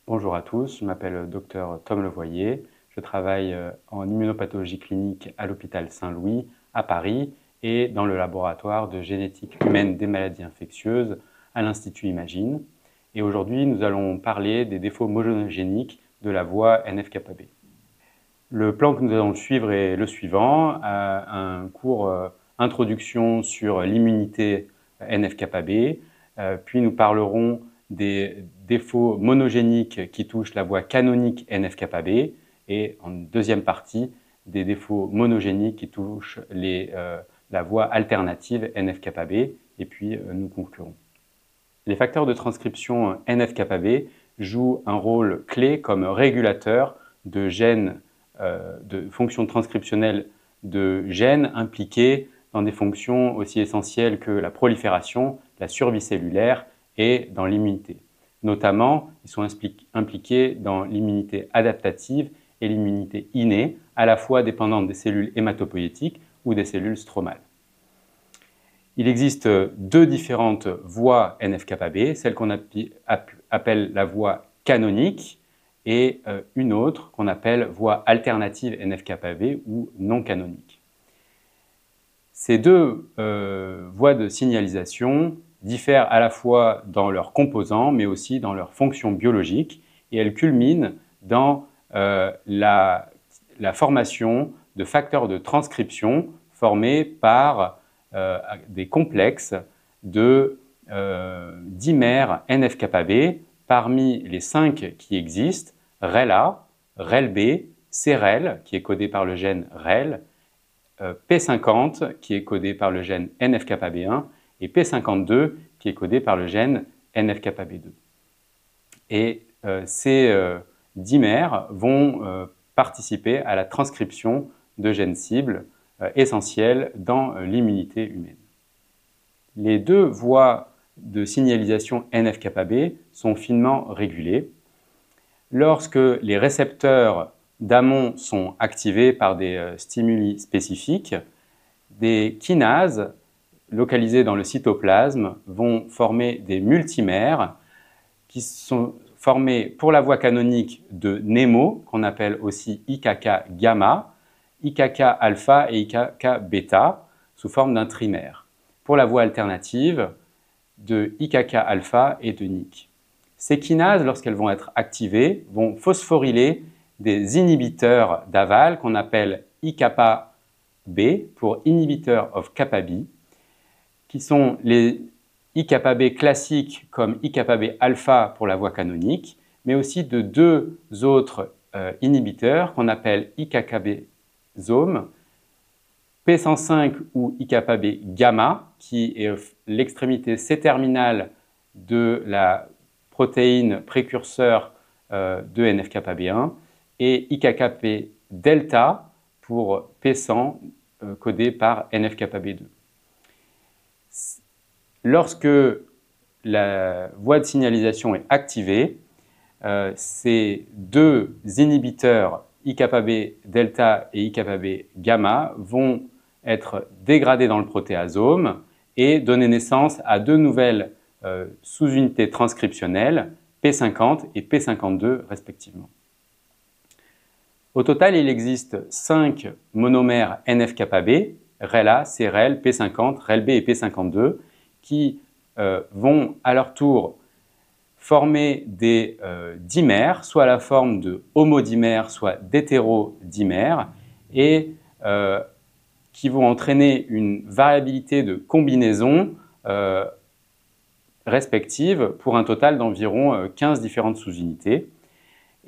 Bonjour à tous, je m'appelle Dr Tom Levoyer, je travaille en immunopathologie clinique à l'hôpital Saint-Louis à Paris et dans le laboratoire de génétique humaine des maladies infectieuses à l'Institut Imagine. Et aujourd'hui, nous allons parler des défauts monogéniques de la voie NF-κB. Le plan que nous allons suivre est le suivant, un cours introduction sur l'immunité NF-κB, puis nous parlerons des défauts monogéniques qui touchent la voie canonique NF-κB et en deuxième partie, des défauts monogéniques qui touchent la voie alternative NF-κB et puis nous conclurons. Les facteurs de transcription NF-κB jouent un rôle clé comme régulateur de gènes, de fonctions transcriptionnelles de gènes impliqués dans des fonctions aussi essentielles que la prolifération, la survie cellulaire et dans l'immunité. Notamment, ils sont impliqués dans l'immunité adaptative et l'immunité innée, à la fois dépendante des cellules hématopoïétiques ou des cellules stromales. Il existe deux différentes voies NF-κB, celle qu'on appelle la voie canonique et une autre qu'on appelle voie alternative NF-κB ou non canonique. Ces deux voies de signalisation diffèrent à la fois dans leurs composants mais aussi dans leurs fonctions biologiques et elles culminent dans la formation de facteurs de transcription formés par des complexes de dimères NF-κB parmi les 5 qui existent, REL-A, REL-B, CREL qui est codé par le gène REL, P50 qui est codé par le gène NF-κB1 et P52 qui est codé par le gène NF-κB2. Et ces dimères vont participer à la transcription de gènes cibles essentiels dans l'immunité humaine. Les deux voies de signalisation NF-κB sont finement régulées. Lorsque les récepteurs d'amont sont activés par des stimuli spécifiques, des kinases localisées dans le cytoplasme vont former des multimères qui sont formés pour la voie canonique de NEMO, qu'on appelle aussi IKK-gamma, IKK-alpha et IKK-bêta, sous forme d'un trimère. Pour la voie alternative, de IKK-alpha et de NIC. Ces kinases, lorsqu'elles vont être activées, vont phosphoryler des inhibiteurs d'aval qu'on appelle IKB pour Inhibitor of kappa-B, qui sont les IKB classiques comme IKB alpha pour la voie canonique, mais aussi de deux autres inhibiteurs qu'on appelle IKB-zome, P105 ou IKB gamma, qui est l'extrémité C-terminale de la protéine précurseur de NF-κB1, et IKB delta pour P100, codé par NF-κB2. Lorsque la voie de signalisation est activée, ces deux inhibiteurs IKB delta et IKB gamma vont être dégradés dans le protéasome et donner naissance à deux nouvelles sous-unités transcriptionnelles, P50 et P52 respectivement. Au total, il existe 5 monomères NF-κB, REL-A, CREL, P50, REL-B et P52, qui vont à leur tour former des dimères, soit à la forme de homodimères, soit d'hétérodimères, et qui vont entraîner une variabilité de combinaisons respectives pour un total d'environ 15 différentes sous-unités.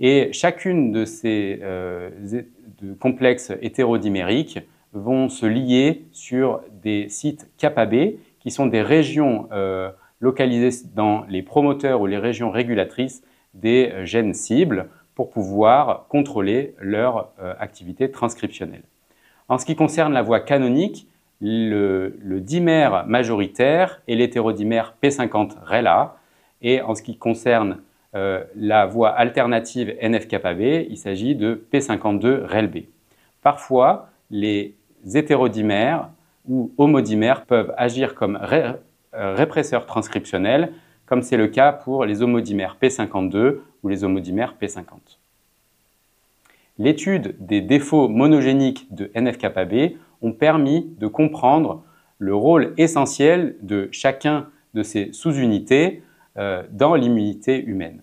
Et chacune de ces complexes hétérodimériques vont se lier sur des sites kappa-B qui sont des régions localisées dans les promoteurs ou les régions régulatrices des gènes cibles pour pouvoir contrôler leur activité transcriptionnelle. En ce qui concerne la voie canonique, le dimère majoritaire est l'hétérodimère P50 REL-A, et en ce qui concerne la voie alternative NF-κB, il s'agit de P52 REL-B. Parfois, les hétérodimères ou homodimères peuvent agir comme répresseurs transcriptionnels, comme c'est le cas pour les homodimères P52 ou les homodimères P50. L'étude des défauts monogéniques de NF-κB ont permis de comprendre le rôle essentiel de chacun de ces sous-unités dans l'immunité humaine.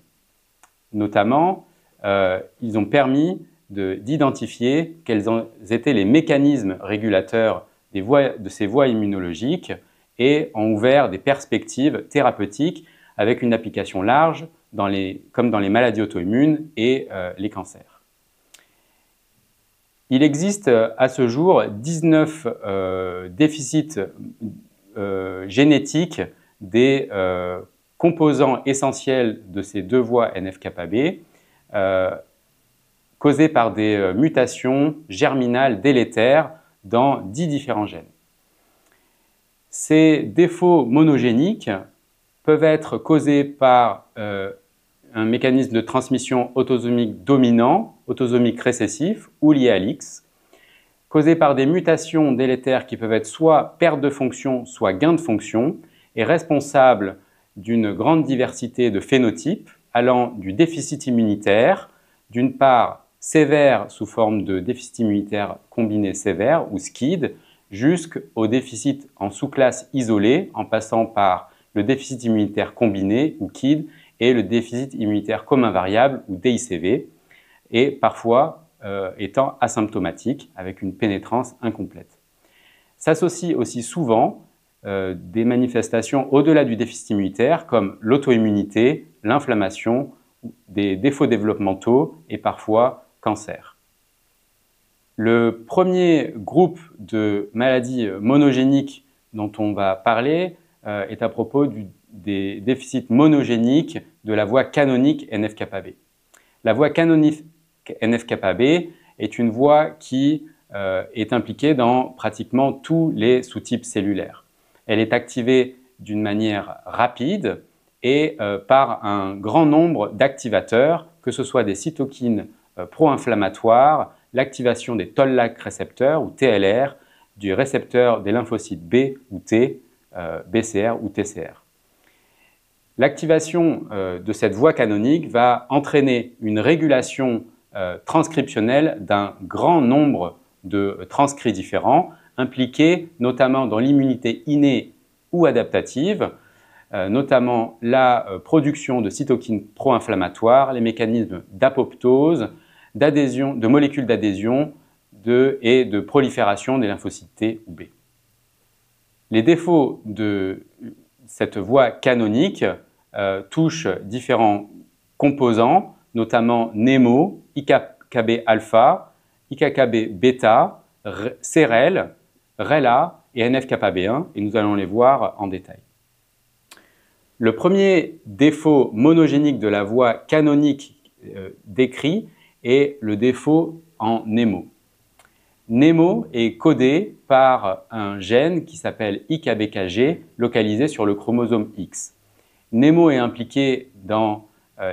Notamment, ils ont permis d'identifier quels étaient les mécanismes régulateurs de ces voies immunologiques et ont ouvert des perspectives thérapeutiques avec une application large comme dans les maladies auto-immunes et les cancers. Il existe à ce jour 19 déficits génétiques des composants essentiels de ces deux voies NF-κB causés par des mutations germinales délétères dans 10 différents gènes. Ces défauts monogéniques peuvent être causés par un mécanisme de transmission autosomique dominant, autosomique récessif ou lié à l'X, causés par des mutations délétères qui peuvent être soit perte de fonction, soit gain de fonction, et responsables d'une grande diversité de phénotypes allant du déficit immunitaire, d'une part sévère sous forme de déficit immunitaire combiné sévère ou SCID, jusqu'au déficit en sous-classe isolée en passant par le déficit immunitaire combiné ou KID et le déficit immunitaire commun variable ou DICV, et parfois étant asymptomatique avec une pénétrance incomplète. S'associent aussi souvent des manifestations au-delà du déficit immunitaire comme l'auto-immunité, l'inflammation, des défauts développementaux et parfois cancer. Le premier groupe de maladies monogéniques dont on va parler est à propos des déficits monogéniques de la voie canonique NF-κB. La voie canonique NF-κB est une voie qui est impliquée dans pratiquement tous les sous-types cellulaires. Elle est activée d'une manière rapide et par un grand nombre d'activateurs, que ce soit des cytokines pro-inflammatoires, l'activation des toll-like récepteurs ou TLR, du récepteur des lymphocytes B ou T, BCR ou TCR. L'activation de cette voie canonique va entraîner une régulation transcriptionnelle d'un grand nombre de transcrits différents, impliqués notamment dans l'immunité innée ou adaptative, notamment la production de cytokines pro-inflammatoires, les mécanismes d'apoptose, d'adhésion, de molécules d'adhésion et de prolifération des lymphocytes T ou B. Les défauts de cette voie canonique touchent différents composants, notamment NEMO, IKKB-alpha, IKKB-bêta, CREL, RELA et NF-κB1, et nous allons les voir en détail. Le premier défaut monogénique de la voie canonique décrit est le défaut en NEMO. NEMO est codé par un gène qui s'appelle IKBKG, localisé sur le chromosome X. NEMO est impliqué dans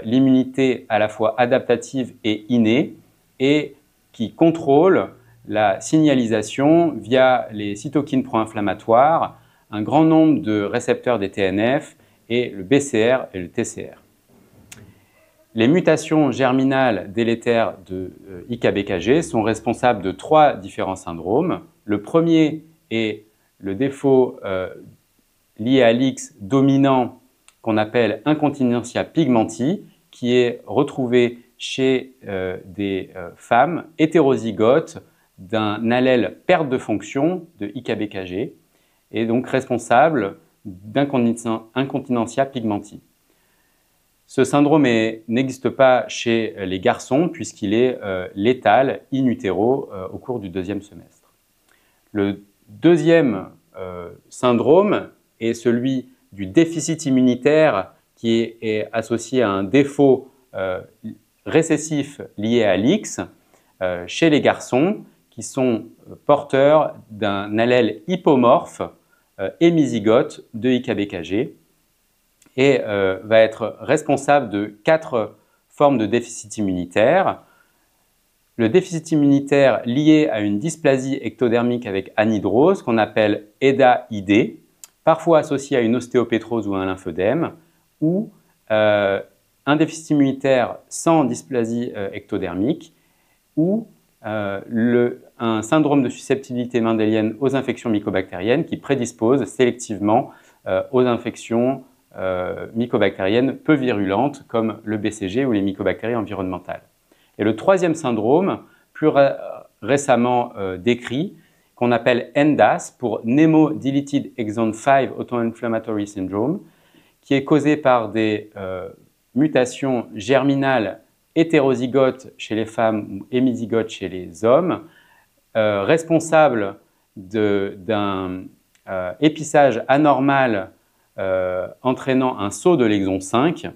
l'immunité à la fois adaptative et innée et qui contrôle la signalisation via les cytokines pro-inflammatoires, un grand nombre de récepteurs des TNF et le BCR et le TCR. Les mutations germinales délétères de IKBKG sont responsables de 3 différents syndromes. Le premier est le défaut lié à l'X dominant qu'on appelle incontinentia pigmenti, qui est retrouvé chez des femmes hétérozygotes d'un allèle perte de fonction de IKBKG et donc responsable d'incontinentia pigmenti. Ce syndrome n'existe pas chez les garçons puisqu'il est létal in utero au cours du 2e semestre. Le deuxième syndrome est celui du déficit immunitaire qui est associé à un défaut récessif lié à l'X chez les garçons qui sont porteurs d'un allèle hypomorphe hémizygote de IKBKG et va être responsable de 4 formes de déficit immunitaire. Le déficit immunitaire lié à une dysplasie ectodermique avec anhydrose, qu'on appelle EDA-ID, parfois associé à une ostéopétrose ou un lymphœdème, ou un déficit immunitaire sans dysplasie ectodermique, ou un syndrome de susceptibilité mendélienne aux infections mycobactériennes qui prédispose sélectivement aux infections mycobactériennes peu virulentes comme le BCG ou les mycobactéries environnementales. Et le troisième syndrome, plus récemment décrit, qu'on appelle NDAS pour Nemo-Deleted Exon 5 Autoinflammatory Syndrome, qui est causé par des mutations germinales hétérozygotes chez les femmes ou hémizygotes chez les hommes, responsables d'un épissage anormal entraînant un saut de l'exon 5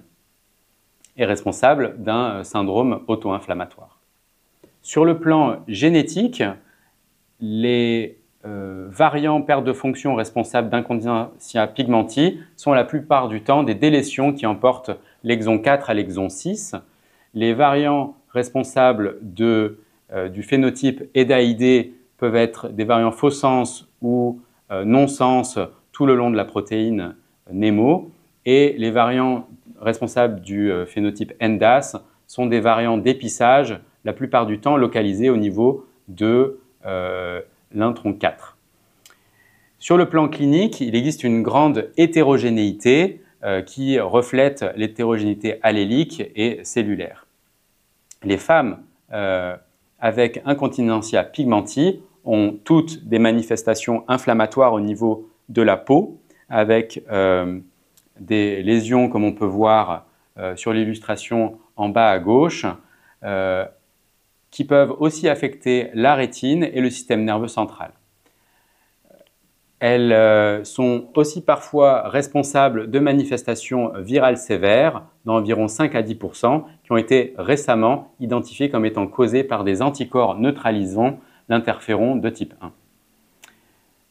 et responsable d'un syndrome auto-inflammatoire. Sur le plan génétique, les variants perte de fonction responsables d'incontinencia pigmenti sont la plupart du temps des délétions qui emportent l'exon 4 à l'exon 6. Les variants responsables du phénotype EDA-ID peuvent être des variants faux sens ou non-sens tout le long de la protéine NEMO, et les variants responsables du phénotype NDAS sont des variants d'épissage, la plupart du temps localisés au niveau de l'intron 4. Sur le plan clinique, il existe une grande hétérogénéité qui reflète l'hétérogénéité allélique et cellulaire. Les femmes avec incontinencia pigmenti ont toutes des manifestations inflammatoires au niveau de la peau, avec des lésions comme on peut voir sur l'illustration en bas à gauche, qui peuvent aussi affecter la rétine et le système nerveux central. Elles sont aussi parfois responsables de manifestations virales sévères d'environ 5 à 10% qui ont été récemment identifiées comme étant causées par des anticorps neutralisant l'interféron de type 1.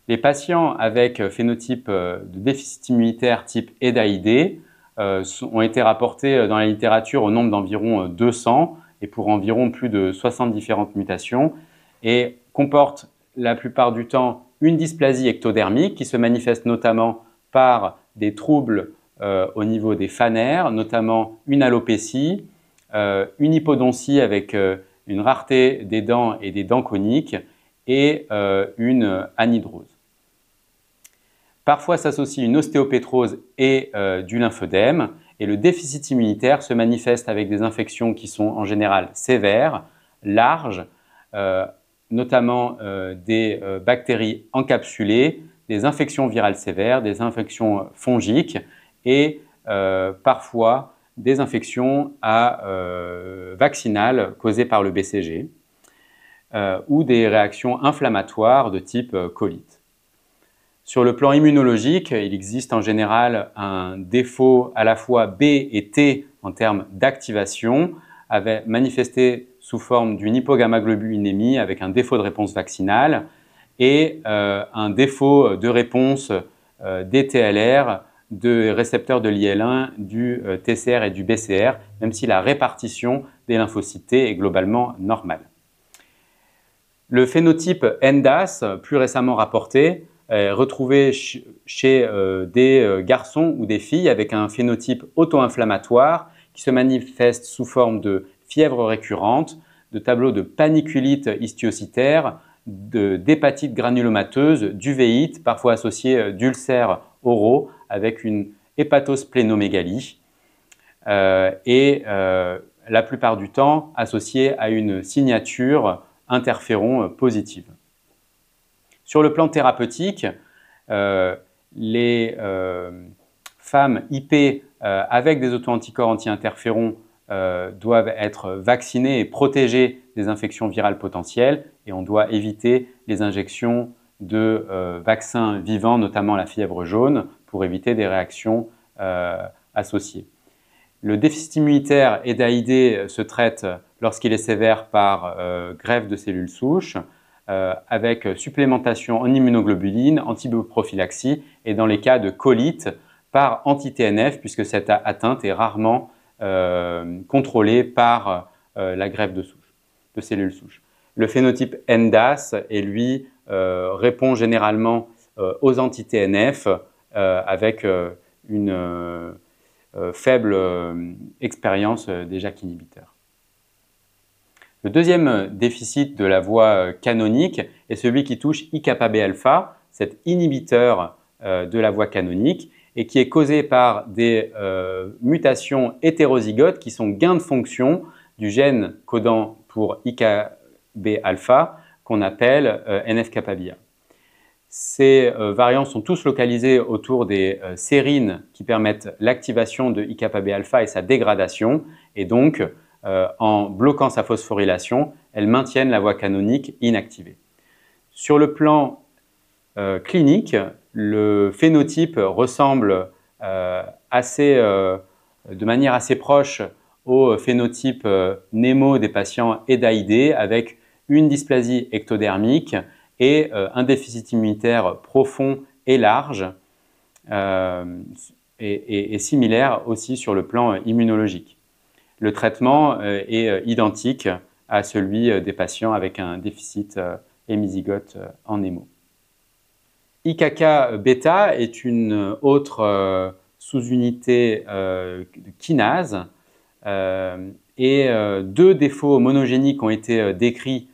Les patients avec phénotype de déficit immunitaire type EDA-ID ont été rapportés dans la littérature au nombre d'environ 200 et pour environ plus de 60 différentes mutations et comportent la plupart du temps une dysplasie ectodermique qui se manifeste notamment par des troubles au niveau des phanères, notamment une alopécie, une hypodontie avec une rareté des dents et des dents coniques et une anhydrose. Parfois s'associe une ostéopétrose et du lymphœdème, et le déficit immunitaire se manifeste avec des infections qui sont en général sévères, larges, notamment des bactéries encapsulées, des infections virales sévères, des infections fongiques et parfois des infections vaccinales causées par le BCG ou des réactions inflammatoires de type colite. Sur le plan immunologique, il existe en général un défaut à la fois B et T en termes d'activation, manifesté sous forme d'une hypogammaglobulinémie avec un défaut de réponse vaccinale et un défaut de réponse des TLR, de récepteurs de l'IL1, du TCR et du BCR, même si la répartition des lymphocytes T est globalement normale. Le phénotype NDAS, plus récemment rapporté, est retrouvé chez des garçons ou des filles avec un phénotype auto-inflammatoire qui se manifeste sous forme de fièvre récurrente, de tableaux de paniculite histiocytaire, d'hépatite granulomateuse, d'uvéite, parfois associée d'ulcères oraux avec une hépatosplénomégalie et la plupart du temps associée à une signature interféron positive. Sur le plan thérapeutique, les femmes IP avec des auto-anticorps anti-interférons doivent être vaccinées et protégées des infections virales potentielles et on doit éviter les injections de vaccins vivants, notamment la fièvre jaune, pour éviter des réactions associées. Le déficit immunitaire EDA-ID se traite lorsqu'il est sévère par greffe de cellules souches, avec supplémentation en immunoglobuline, antibprophylaxie et dans les cas de colite par anti-TNF puisque cette atteinte est rarement contrôlée par la greffe de souche. de cellules souches. Le phénotype NDAS, et lui, répond généralement aux anti-TNF avec une faible expérience des JAK inhibiteurs. Le deuxième déficit de la voie canonique est celui qui touche IκB-alpha, cet inhibiteur de la voie canonique, et qui est causé par des mutations hétérozygotes qui sont gains de fonction du gène codant pour IkB-alpha qu'on appelle NF-kappa-BA. Ces variants sont tous localisés autour des sérines qui permettent l'activation de IkB-alpha et sa dégradation, et donc en bloquant sa phosphorylation, elles maintiennent la voie canonique inactivée. Sur le plan clinique, le phénotype ressemble de manière assez proche au phénotype NEMO des patients EDAID avec une dysplasie ectodermique et un déficit immunitaire profond et large et similaire aussi sur le plan immunologique. Le traitement est identique à celui des patients avec un déficit hémizygote en NEMO. IKK-bêta est une autre sous-unité de kinase et deux défauts monogéniques ont été décrits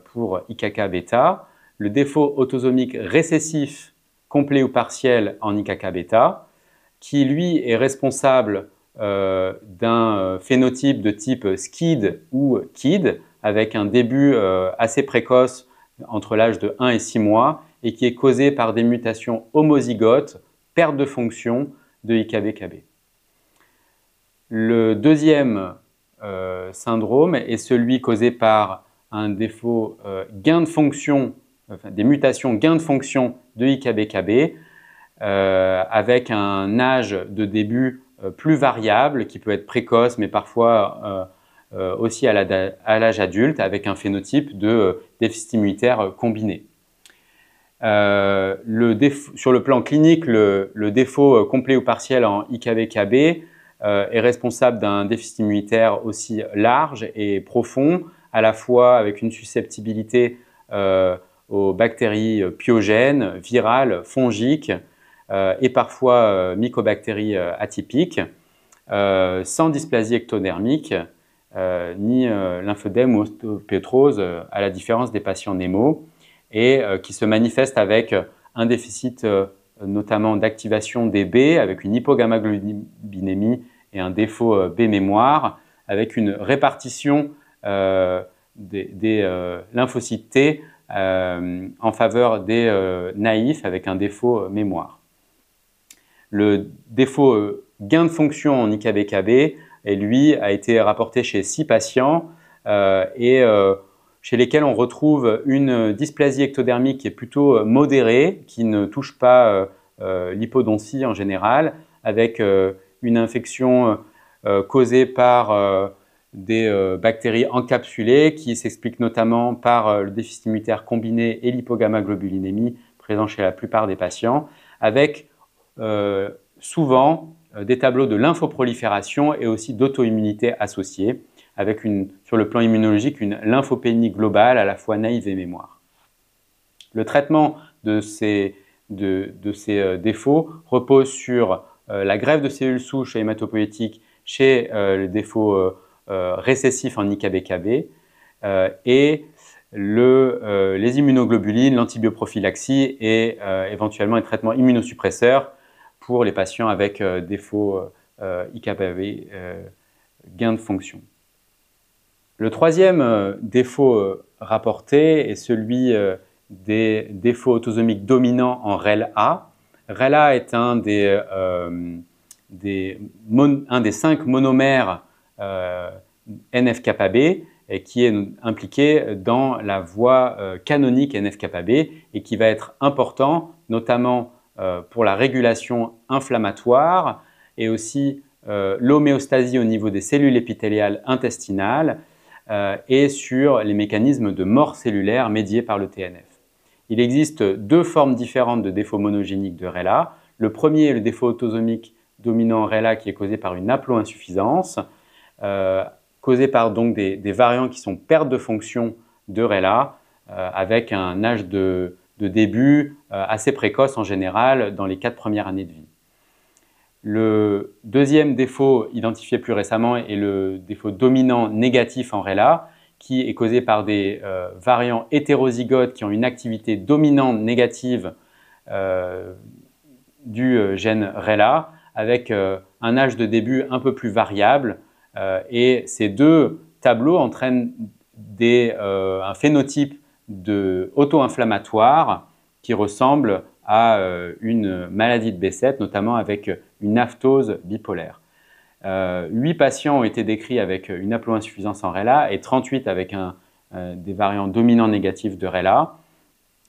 pour IKK-bêta. Le défaut autosomique récessif complet ou partiel en IKK-bêta qui lui est responsable d'un phénotype de type SCID ou KID avec un début assez précoce entre l'âge de 1 et 6 mois et qui est causé par des mutations homozygotes, perte de fonction de IkB-KB. Le deuxième syndrome est celui causé par un défaut gain de fonction, des mutations gain de fonction de IkB-KB avec un âge de début plus variable qui peut être précoce mais parfois aussi à l'âge adulte avec un phénotype de déficit immunitaire combiné. Sur le plan clinique, le défaut complet ou partiel en IkB-KB est responsable d'un déficit immunitaire aussi large et profond, à la fois avec une susceptibilité aux bactéries pyogènes, virales, fongiques et parfois mycobactéries atypiques, sans dysplasie ectodermique ni lymphœdème ou ostéopétrose à la différence des patients NEMO et qui se manifeste avec un déficit notamment d'activation des B avec une hypogammaglobulinémie et un défaut B mémoire avec une répartition des lymphocytes T en faveur des naïfs avec un défaut mémoire. Le défaut gain de fonction en IkB-KB et lui a été rapporté chez 6 patients chez lesquels on retrouve une dysplasie ectodermique qui est plutôt modérée, qui ne touche pas l'hypodontie en général, avec une infection causée par des bactéries encapsulées qui s'explique notamment par le déficit immunitaire combiné et l'hypogammaglobulinémie présent chez la plupart des patients, avec souvent des tableaux de lymphoprolifération et aussi d'auto-immunité associés, avec sur le plan immunologique une lymphopénie globale à la fois naïve et mémoire. Le traitement de ces défauts repose sur la greffe de cellules souches hématopoïétiques chez le défaut récessif en IkB-KB et les immunoglobulines, l'antibioprophylaxie et éventuellement un traitement immunosuppresseur pour les patients avec défaut IkB gain de fonction. Le troisième défaut rapporté est celui des défauts autosomiques dominants en REL-A. REL-A est un des 5 monomères NF-kappa-B et qui est impliqué dans la voie canonique NF-kappa-B et qui va être important notamment pour la régulation inflammatoire et aussi l'homéostasie au niveau des cellules épithéliales intestinales et sur les mécanismes de mort cellulaire médiés par le TNF. Il existe deux formes différentes de défauts monogéniques de REL-A. Le premier est le défaut autosomique dominant REL-A qui est causé par une haploinsuffisance causés par donc des variants qui sont perte de fonction de RELA, avec un âge de début assez précoce en général dans les 4 premières années de vie. Le deuxième défaut identifié plus récemment est le défaut dominant négatif en RELA, qui est causé par des variants hétérozygotes qui ont une activité dominante négative du gène RELA, avec un âge de début un peu plus variable. Et ces deux tableaux entraînent un phénotype auto-inflammatoire qui ressemble à une maladie de Behçet, notamment avec une aphthose bipolaire. 8 patients ont été décrits avec une haploïnsuffisance en RELA et 38 avec des variants dominants négatifs de RELA,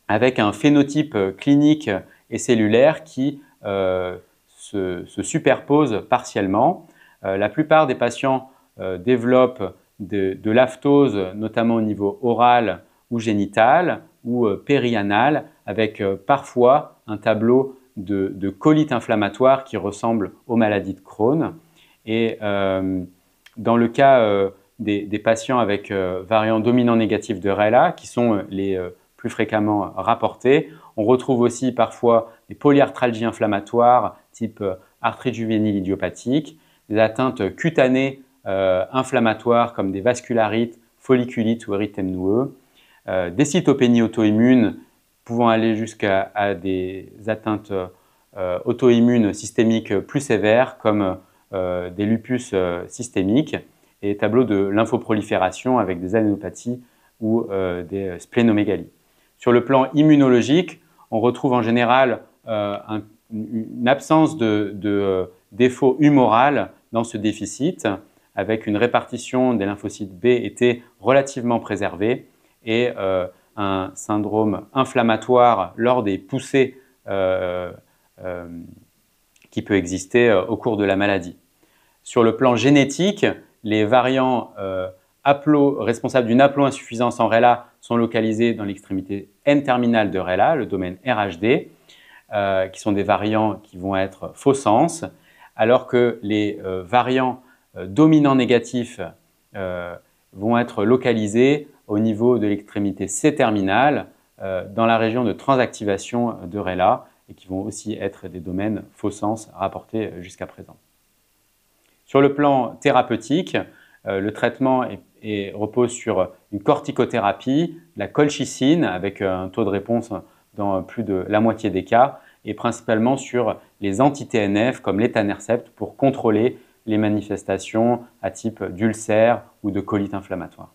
avec un phénotype clinique et cellulaire qui se superpose partiellement. La plupart des patients développent de l'aphthose, notamment au niveau oral ou génital ou périanal, avec parfois un tableau de colite inflammatoire qui ressemble aux maladies de Crohn. Et dans le cas des patients avec variants dominants négatifs de RELA, qui sont les plus fréquemment rapportés, on retrouve aussi parfois des polyarthralgies inflammatoires type arthrite juvénile idiopathique, des atteintes cutanées inflammatoires comme des vascularites, folliculites ou érythèmes noueux, des cytopénies auto-immunes pouvant aller jusqu'à des atteintes auto-immunes systémiques plus sévères comme des lupus systémiques et des tableaux de lymphoprolifération avec des adénopathies ou des splénomégalies. Sur le plan immunologique, on retrouve en général une absence de défaut humoral dans ce déficit, avec une répartition des lymphocytes B et T relativement préservée et un syndrome inflammatoire lors des poussées qui peut exister au cours de la maladie. Sur le plan génétique, les variants responsables d'une haploïnsuffisance en RELA sont localisés dans l'extrémité N-terminale de RELA, le domaine RHD, qui sont des variants qui vont être faux-sens, alors que les variants dominants négatifs vont être localisés au niveau de l'extrémité C-terminale dans la région de transactivation de RELA et qui vont aussi être des domaines faux-sens rapportés jusqu'à présent. Sur le plan thérapeutique, le traitement repose sur une corticothérapie, la colchicine avec un taux de réponse dans plus de la moitié des cas et principalement sur les anti-TNF comme l'étanercept pour contrôler les manifestations à type d'ulcère ou de colite inflammatoire.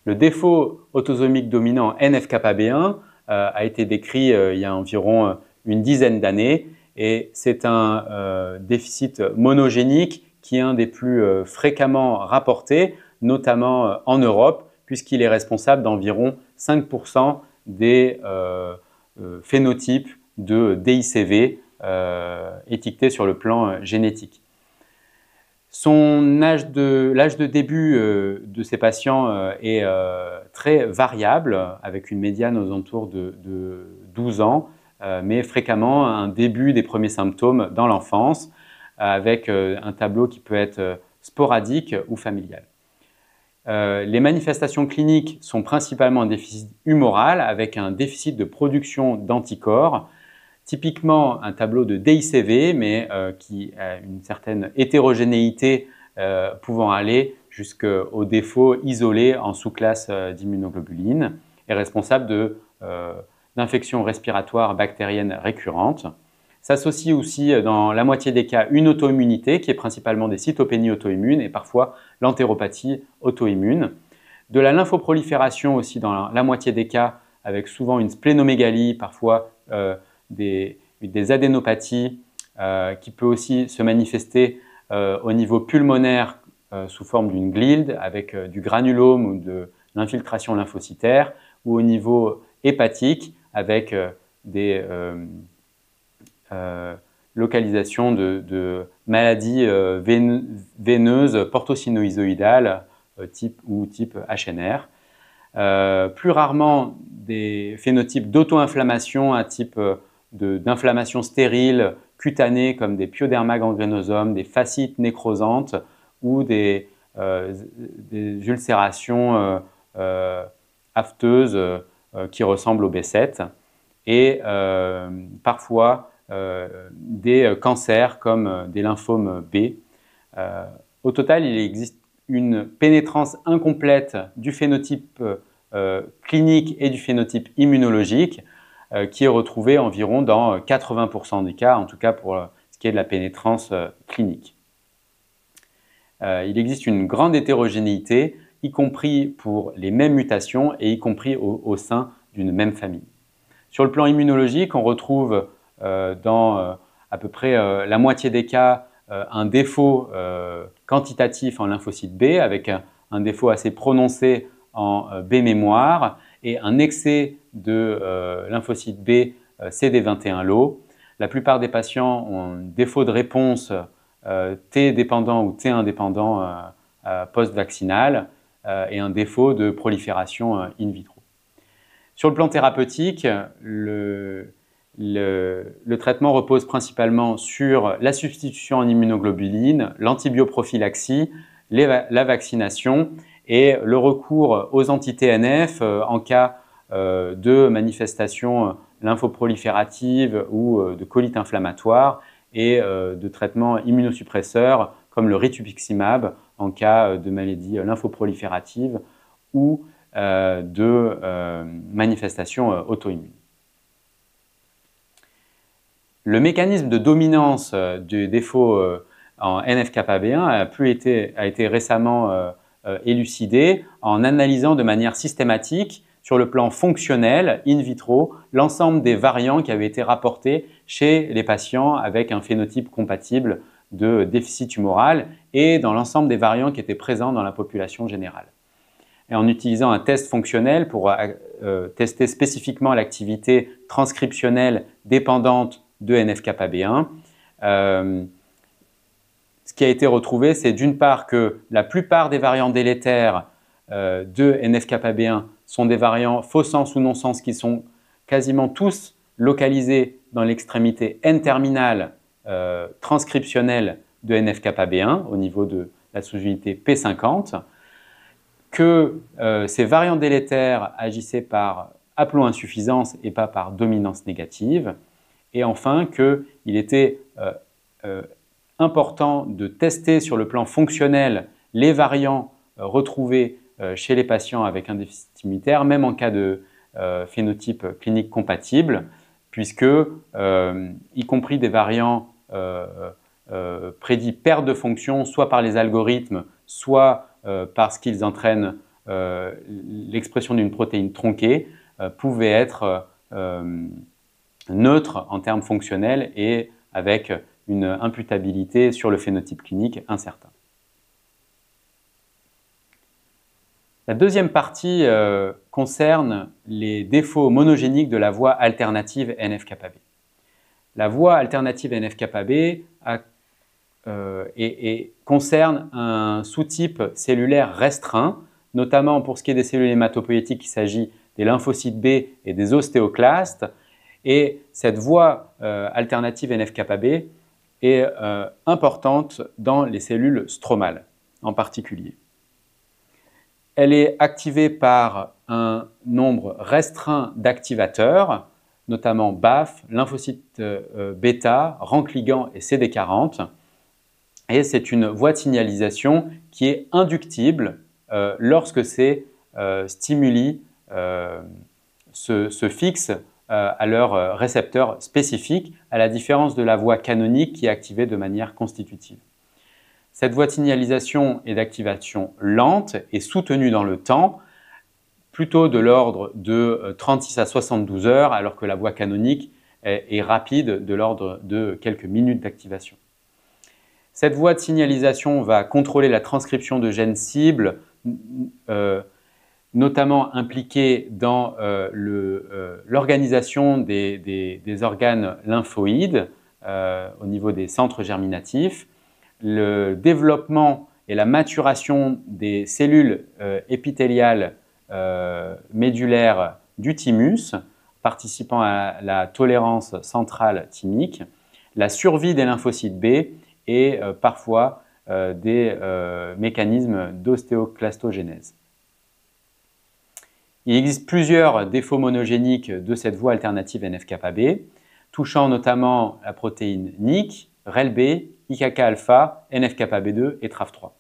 Le défaut autosomique dominant NF-κB1 a été décrit il y a environ une dizaine d'années et c'est un déficit monogénique qui est un des plus fréquemment rapportés, notamment en Europe, puisqu'il est responsable d'environ 5% des phénotypes de DICV étiquetés sur le plan génétique. L'âge de début de ces patients est très variable, avec une médiane aux alentours de 12 ans, mais fréquemment un début des premiers symptômes dans l'enfance, avec un tableau qui peut être sporadique ou familial. Les manifestations cliniques sont principalement un déficit humoral, avec un déficit de production d'anticorps, typiquement un tableau de DICV, mais qui a une certaine hétérogénéité pouvant aller jusqu'au défaut isolé en sous-classe d'immunoglobulines et responsable d'infections respiratoires bactériennes récurrentes. S'associe aussi dans la moitié des cas une auto-immunité qui est principalement des cytopénies auto-immunes et parfois l'entéropathie auto-immune. De la lymphoprolifération aussi dans la moitié des cas avec souvent une splénomégalie, parfois des adénopathies qui peut aussi se manifester au niveau pulmonaire sous forme d'une glide avec du granulome ou de l'infiltration lymphocytaire ou au niveau hépatique avec des localisations de maladies veineuses portosinoïsoïdales type HNR. Plus rarement des phénotypes d'auto-inflammation à type d'inflammation stérile cutanée comme des pyoderma gangrénosomes, des fascites nécrosantes ou des des ulcérations afteuses qui ressemblent au B7 et parfois des cancers comme des lymphomes B. Au total, il existe une pénétrance incomplète du phénotype clinique et du phénotype immunologique qui est retrouvée environ dans 80% des cas, en tout cas pour ce qui est de la pénétrance clinique. Il existe une grande hétérogénéité, y compris pour les mêmes mutations et y compris au sein d'une même famille. Sur le plan immunologique, on retrouve dans à peu près la moitié des cas un défaut quantitatif en lymphocyte B avec un défaut assez prononcé en B mémoire et un excès de lymphocyte B CD21 low. La plupart des patients ont un défaut de réponse T dépendant ou T indépendant post-vaccinal et un défaut de prolifération in vitro. Sur le plan thérapeutique, le traitement repose principalement sur la substitution en immunoglobuline, l'antibioprophylaxie, la vaccination et le recours aux anti-TNF en cas de manifestations lymphoprolifératives ou de colite inflammatoire et de traitements immunosuppresseurs comme le rituximab en cas de maladie lymphoproliférative ou de manifestations auto-immunes. Le mécanisme de dominance du défaut en NF-κB1 a été récemment élucidé en analysant de manière systématique sur le plan fonctionnel, in vitro, l'ensemble des variants qui avaient été rapportés chez les patients avec un phénotype compatible de déficit tumoral et dans l'ensemble des variants qui étaient présents dans la population générale. Et en utilisant un test fonctionnel pour tester spécifiquement l'activité transcriptionnelle dépendante de NF-κB1, ce qui a été retrouvé, c'est d'une part que la plupart des variants délétères de NF-κB1 sont des variants faux sens ou non sens qui sont quasiment tous localisés dans l'extrémité N-terminale transcriptionnelle de NF-κB1 au niveau de la sous-unité P50, que ces variants délétères agissaient par haploinsuffisance et pas par dominance négative, et enfin qu'il était important de tester sur le plan fonctionnel les variants retrouvés chez les patients avec un déficit immunitaire, même en cas de phénotype clinique compatible, puisque, y compris des variants prédits perte de fonction, soit par les algorithmes, soit parce qu'ils entraînent l'expression d'une protéine tronquée, pouvaient être neutres en termes fonctionnels et avec une imputabilité sur le phénotype clinique incertain. La deuxième partie concerne les défauts monogéniques de la voie alternative NF-κB. La voie alternative NF-κB concerne un sous-type cellulaire restreint, notamment pour ce qui est des cellules hématopoïétiques, il s'agit des lymphocytes B et des ostéoclastes. Et cette voie alternative NF-κB est importante dans les cellules stromales en particulier. Elle est activée par un nombre restreint d'activateurs, notamment BAF, lymphocytes bêta, RANK ligand et CD40. Et c'est une voie de signalisation qui est inductible lorsque ces stimuli se fixent à leur récepteur spécifique, à la différence de la voie canonique qui est activée de manière constitutive. Cette voie de signalisation est d'activation lente et soutenue dans le temps, plutôt de l'ordre de 36 à 72 heures, alors que la voie canonique est rapide, de l'ordre de quelques minutes d'activation. Cette voie de signalisation va contrôler la transcription de gènes cibles, notamment impliqués dans l'organisation des organes lymphoïdes au niveau des centres germinatifs, le développement et la maturation des cellules épithéliales médulaires du thymus, participant à la tolérance centrale thymique, la survie des lymphocytes B et parfois des mécanismes d'ostéoclastogénèse. Il existe plusieurs défauts monogéniques de cette voie alternative NF-κB, touchant notamment la protéine NIC, RELB, IKK-alpha, NF-κB2 et TRAF3.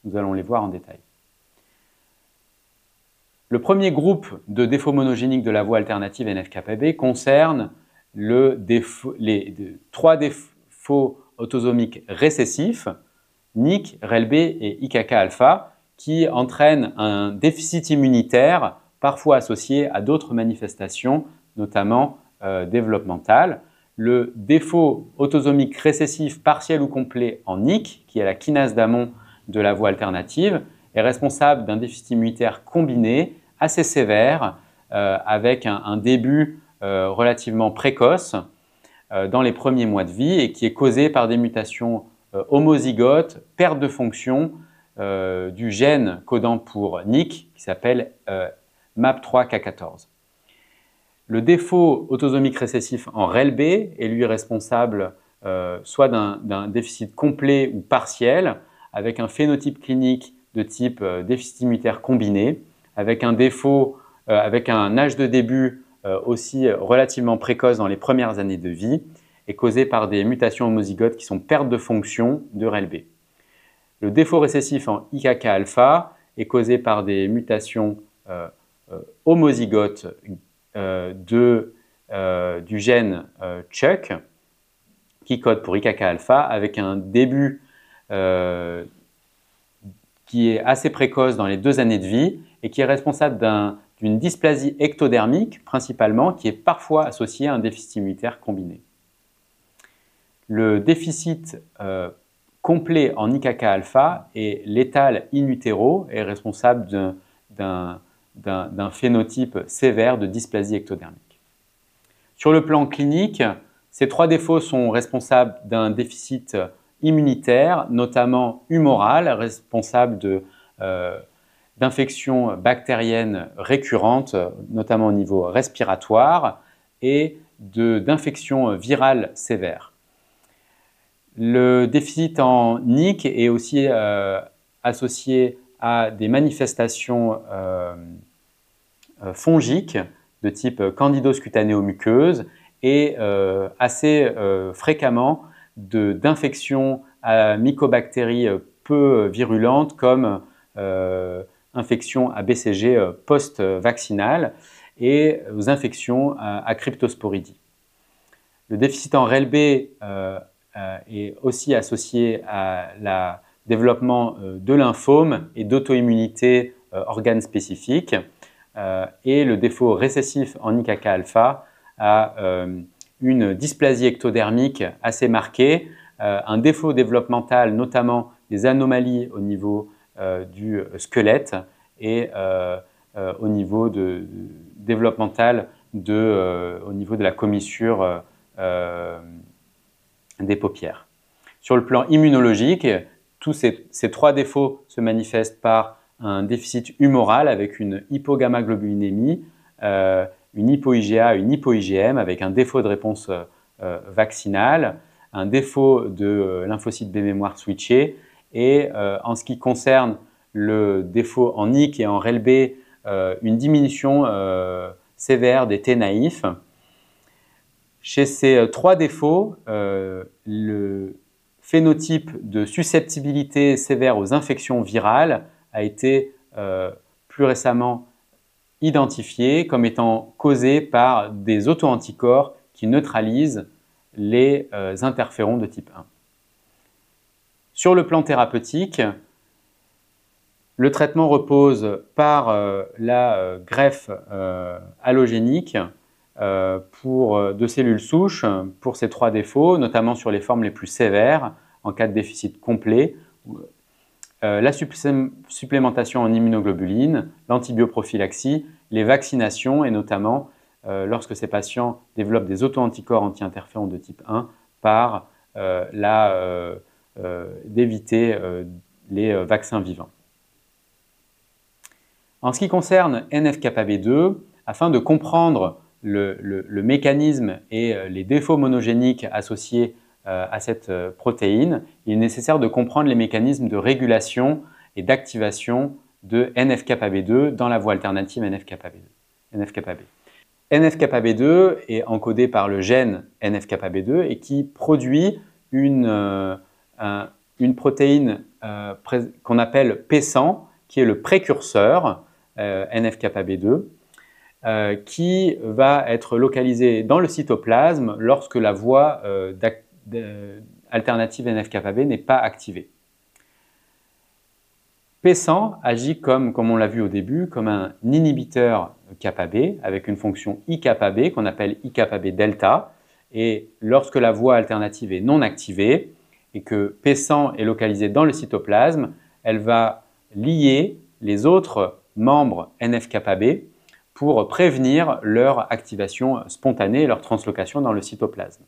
Nous allons les voir en détail. Le premier groupe de défauts monogéniques de la voie alternative NF-κB concerne les trois défauts autosomiques récessifs, NIC, RELB et IKK-alpha, qui entraînent un déficit immunitaire parfois associé à d'autres manifestations, notamment développementales. Le défaut autosomique récessif partiel ou complet en NIC, qui est la kinase d'amont de la voie alternative, est responsable d'un déficit immunitaire combiné assez sévère avec un début relativement précoce dans les premiers mois de vie et qui est causé par des mutations homozygotes, perte de fonction du gène codant pour NIC qui s'appelle MAP3K14. Le défaut autosomique récessif en RELB est lui responsable soit d'un déficit complet ou partiel avec un phénotype clinique de type déficit immunitaire combiné, avec un défaut, avec un âge de début aussi relativement précoce dans les premières années de vie et causé par des mutations homozygotes qui sont perte de fonction de RELB. Le défaut récessif en IKK-alpha est causé par des mutations homozygotes du gène CHUK qui code pour IKK-alpha avec un début qui est assez précoce dans les 2 années de vie et qui est responsable d'une dysplasie ectodermique principalement qui est parfois associée à un déficit immunitaire combiné. Le déficit complet en IKK-alpha et létal in utero est responsable d'un phénotype sévère de dysplasie ectodermique. Sur le plan clinique, ces 3 défauts sont responsables d'un déficit immunitaire, notamment humoral, responsable d'infections bactériennes récurrentes, notamment au niveau respiratoire, et d'infections virales sévères. Le déficit en NIC est aussi associé à des manifestations fongiques de type candidose cutaneo-muqueuse et assez fréquemment d'infections à mycobactéries peu virulentes comme infections à BCG post-vaccinales et aux infections à cryptosporidie. Le déficit en RELB est aussi associé à la développement de lymphomes et d'auto-immunité organes spécifiques et le défaut récessif en IKK-alpha a une dysplasie ectodermique assez marquée, un défaut développemental, notamment des anomalies au niveau du squelette et au niveau développemental au niveau de la commissure des paupières. Sur le plan immunologique, tous ces 3 défauts se manifestent par un déficit humoral avec une hypogammaglobulinémie, une hypo-IgA, une hypo-IgM avec un défaut de réponse vaccinale, un défaut de lymphocytes B mémoire switchés et en ce qui concerne le défaut en NIC et en RELB, une diminution sévère des T naïfs. Chez ces 3 défauts, le phénotype de susceptibilité sévère aux infections virales a été plus récemment identifié comme étant causé par des auto-anticorps qui neutralisent les interférons de type 1. Sur le plan thérapeutique, le traitement repose par la greffe allogénique de cellules souches pour ces 3 défauts, notamment sur les formes les plus sévères en cas de déficit complet, la supplémentation en immunoglobulines, l'antibioprophylaxie, les vaccinations et notamment lorsque ces patients développent des auto-anticorps anti-interférons de type 1 par d'éviter les vaccins vivants. En ce qui concerne NF-κB2, afin de comprendre le mécanisme et les défauts monogéniques associés à cette protéine, il est nécessaire de comprendre les mécanismes de régulation et d'activation de NF-κB2 dans la voie alternative NF-κB2. NF-κB2 est encodé par le gène NF-κB2 et qui produit une protéine qu'on appelle P100, qui est le précurseur NF-κB2, qui va être localisé dans le cytoplasme lorsque la voie alternative NF-κB n'est pas activée. P100 agit comme on l'a vu au début, comme un inhibiteur κB avec une fonction IκB qu'on appelle IkB delta. Et lorsque la voie alternative est non activée et que P100 est localisé dans le cytoplasme, elle va lier les autres membres NF-κB pour prévenir leur activation spontanée et leur translocation dans le cytoplasme.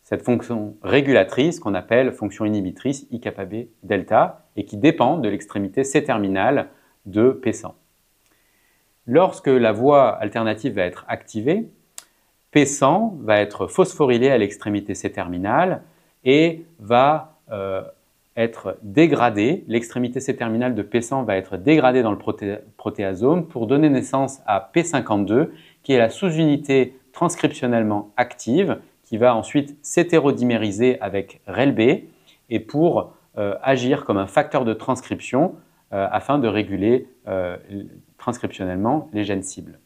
Cette fonction régulatrice qu'on appelle fonction inhibitrice IkB delta et qui dépend de l'extrémité C-terminale de P100. Lorsque la voie alternative va être activée, P100 va être phosphorylé à l'extrémité C-terminale et va être dégradé. L'extrémité C-terminale de P100 va être dégradée dans le protéasome pour donner naissance à P52 qui est la sous-unité transcriptionnellement active qui va ensuite s'hétérodimériser avec RELB et pour agir comme un facteur de transcription afin de réguler transcriptionnellement les gènes cibles.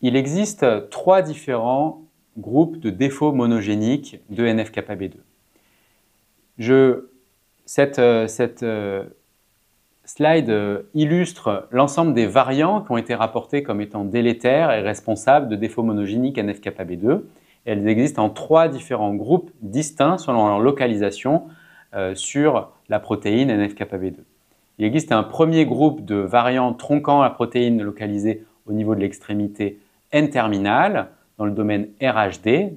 Il existe 3 différents groupes de défauts monogéniques de NF-κB2. Cette slide illustre l'ensemble des variants qui ont été rapportés comme étant délétères et responsables de défauts monogéniques NF-κB2. Elles existent en 3 différents groupes distincts selon leur localisation sur la protéine NF-κB2. Il existe un premier groupe de variants tronquant la protéine localisée au niveau de l'extrémité N-terminale dans le domaine RHD,